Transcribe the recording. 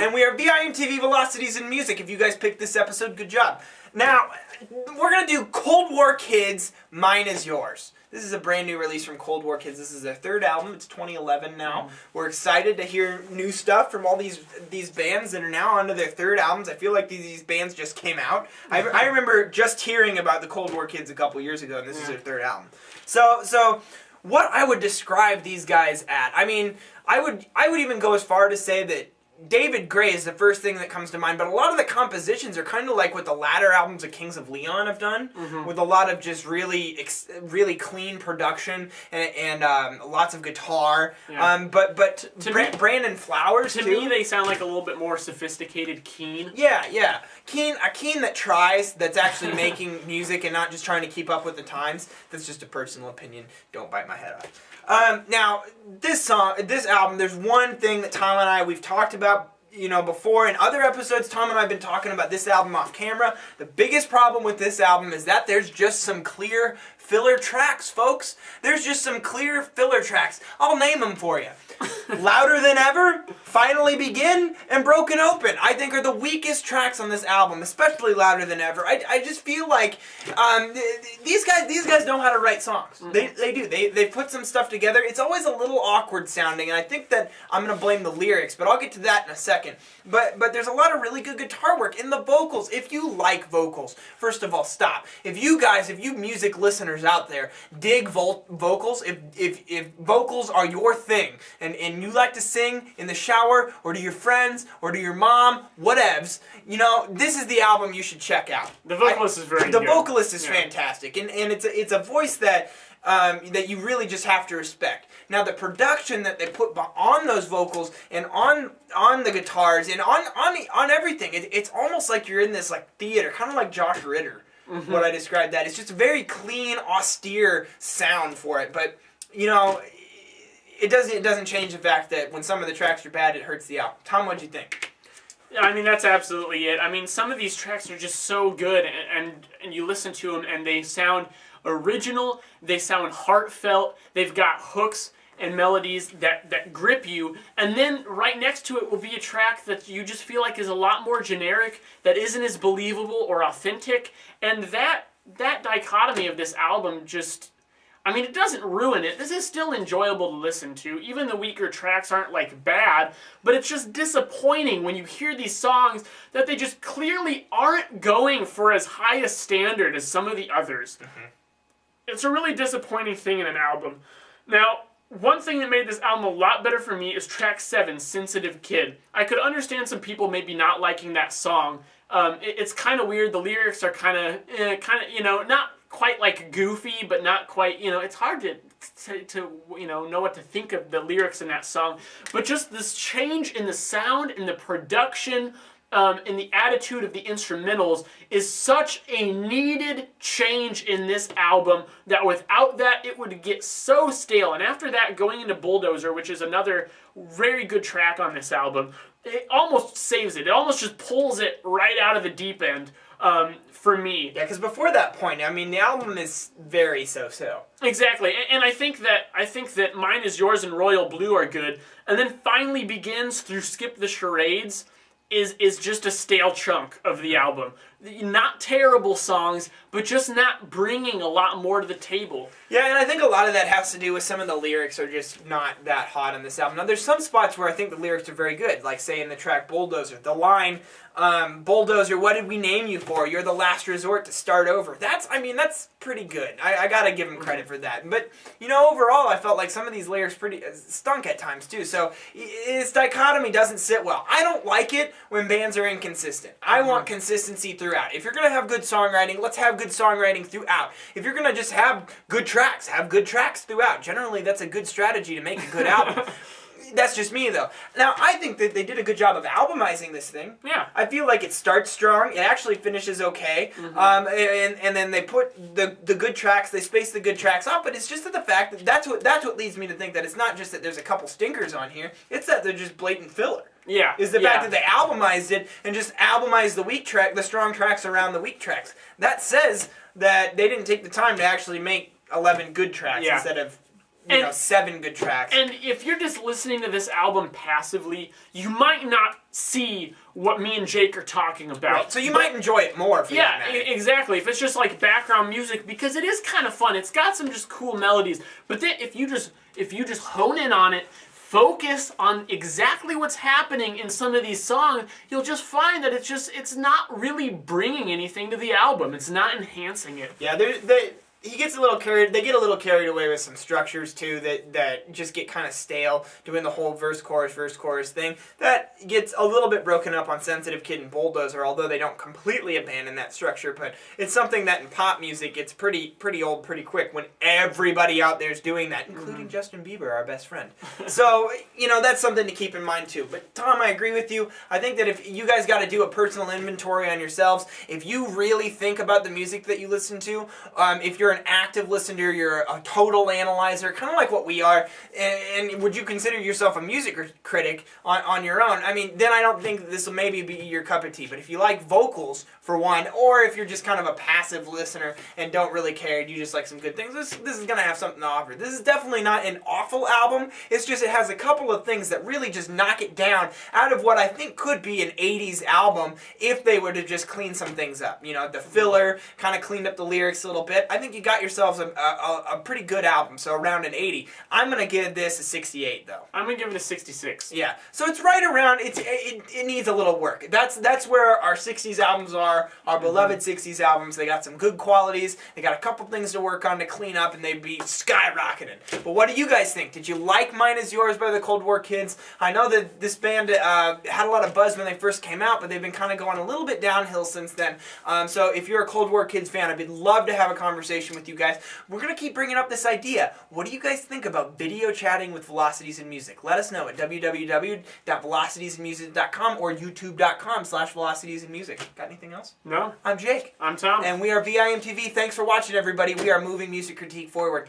And we are VIMTV Velocities in Music. If you guys picked this episode, good job. Now, we're going to do Cold War Kids, Mine Is Yours. This is a brand new release from Cold War Kids. This is their third album. It's 2011 now. We're excited to hear new stuff from all these bands that are now onto their third albums. I feel like these bands just came out. I remember just hearing about the Cold War Kids a couple years ago, and this is their third album. So what I would describe these guys at, I mean, I would even go as far to say that David Gray is the first thing that comes to mind, but a lot of the compositions are kind of like what the latter albums of Kings of Leon have done, with a lot of just really clean production and lots of guitar. Yeah. But Brandon Flowers, to me, they sound like a little bit more sophisticated Keane. Yeah. A Keane that tries, that's actually making music and not just trying to keep up with the times. That's just a personal opinion. Don't bite my head off. Now, this album, there's one thing that Tom and I, we've talked about, before in other episodes. Tom and I have been talking about this album off camera. The biggest problem with this album is that there's just some clear filler tracks, folks. There's just some clear filler tracks. I'll name them for you. Louder Than Ever, Finally Begin, and Broken Open, I think, are the weakest tracks on this album, especially Louder Than Ever. I just feel like these guys know how to write songs. They do. They put some stuff together. It's always a little awkward sounding, and I think that I'm going to blame the lyrics, but I'll get to that in a second. But there's a lot of really good guitar work in the vocals. If you like vocals, first of all, stop. If you music listeners out there dig vocals, if vocals are your thing, and you like to sing in the shower, or to your friends, or to your mom, whatevs, this is the album you should check out. The vocalist is very good. The vocalist is fantastic, and it's a voice that you really just have to respect. Now, the production that they put on those vocals and on the guitars and on everything, it's almost like you're in this theater, kind of like Josh Ritter. What I described that. It's just a very clean, austere sound for it, but it doesn't change the fact that when some of the tracks are bad, it hurts the album. Tom, what'd you think? I mean, that's absolutely it. I mean, some of these tracks are just so good, and you listen to them, and they sound original, they sound heartfelt, they've got hooks and melodies that grip you, and then right next to it will be a track that you just feel like is a lot more generic, that isn't as believable or authentic, and that dichotomy of this album just, I mean, it doesn't ruin it. This is still enjoyable to listen to. Even the weaker tracks aren't bad, but it's just disappointing when you hear these songs that they just clearly aren't going for as high a standard as some of the others. It's a really disappointing thing in an album. Now, one thing that made this album a lot better for me is track 7, Sensitive Kid. I could understand some people maybe not liking that song. It's kind of weird. The lyrics are kind of, not quite goofy, but not quite, it's hard to know what to think of the lyrics in that song. But just this change in the sound, in the production, in the attitude of the instrumentals is such a needed change in this album that without that it would get so stale. And after that, going into Bulldozer, which is another very good track on this album, it almost saves it. It almost just pulls it right out of the deep end for me. Yeah, because before that point, I mean, the album is very so-so. Exactly, and I think that Mine Is Yours and Royal Blue are good, and then Finally Begins through Skip the Charades is just a stale chunk of the album. Not terrible songs, but just not bringing a lot more to the table. Yeah, and I think a lot of that has to do with some of the lyrics are just not that hot on this album. Now, there's some spots where I think the lyrics are very good, like, say, in the track Bulldozer. The line, Bulldozer, what did we name you for? You're the last resort to start over. That's pretty good. I gotta give him credit for that. But, overall, I felt like some of these lyrics pretty stunk at times, too. So, this dichotomy doesn't sit well. I don't like it when bands are inconsistent. I want consistency throughout. If you're going to have good songwriting, let's have good songwriting throughout. If you're going to just have good tracks throughout. Generally, that's a good strategy to make a good album. That's just me, though. Now, I think that they did a good job of albumizing this thing. Yeah. I feel like it starts strong. It actually finishes okay. And then they put the good tracks, they space the good tracks off, but it's just the fact that that's what leads me to think that it's not just that there's a couple stinkers on here. It's that they're just blatant filler. Yeah. Is the fact that they albumized it and just albumized the strong tracks around the weak tracks. That says that they didn't take the time to actually make 11 good tracks instead of 7 good tracks. And if you're just listening to this album passively, you might not see what me and Jake are talking about. Right. So you might enjoy it more. Exactly. If it's just like background music, because it is kind of fun. It's got some just cool melodies. But then if you just hone in on it, focus on exactly what's happening in some of these songs, you'll just find that it's not really bringing anything to the album. It's not enhancing it. Yeah, he gets a little carried. They get a little carried away with some structures too that just get kind of stale, doing the whole verse chorus thing. That gets a little bit broken up on Sensitive Kid and Bulldozer, although they don't completely abandon that structure. But it's something that in pop music gets pretty old pretty quick when everybody out there is doing that, including Justin Bieber, our best friend. So that's something to keep in mind too. But Tom, I agree with you. I think that if you guys got to do a personal inventory on yourselves, if you really think about the music that you listen to, if you're an active listener, you're a total analyzer, kind of like what we are, and would you consider yourself a music critic on your own? I mean, then I don't think this will maybe be your cup of tea. But if you like vocals, for one, or if you're just kind of a passive listener and don't really care, you just like some good things, this is going to have something to offer. This is definitely not an awful album. It's just it has a couple of things that really just knock it down out of what I think could be an 80s album if they were to just clean some things up. The filler kind of cleaned up the lyrics a little bit. I think you got yourselves a pretty good album, so around an 80. I'm going to give this a 68, though. I'm going to give it a 66. Yeah, so it's right around, it needs a little work. That's where our 60s albums are, our beloved 60s albums. They got some good qualities, they got a couple things to work on to clean up, and they'd be skyrocketing. But what do you guys think? Did you like Mine Is Yours by the Cold War Kids? I know that this band had a lot of buzz when they first came out, but they've been kind of going a little bit downhill since then. So if you're a Cold War Kids fan, I'd love to have a conversation with you guys. We're going to keep bringing up this idea. What do you guys think about video chatting with Velocities in Music? Let us know at www.velocitiesinmusic.com or youtube.com/velocitiesinmusic. Got anything else? No. I'm Jake. I'm Tom. And we are VIMTV. Thanks for watching, everybody. We are moving music critique forward.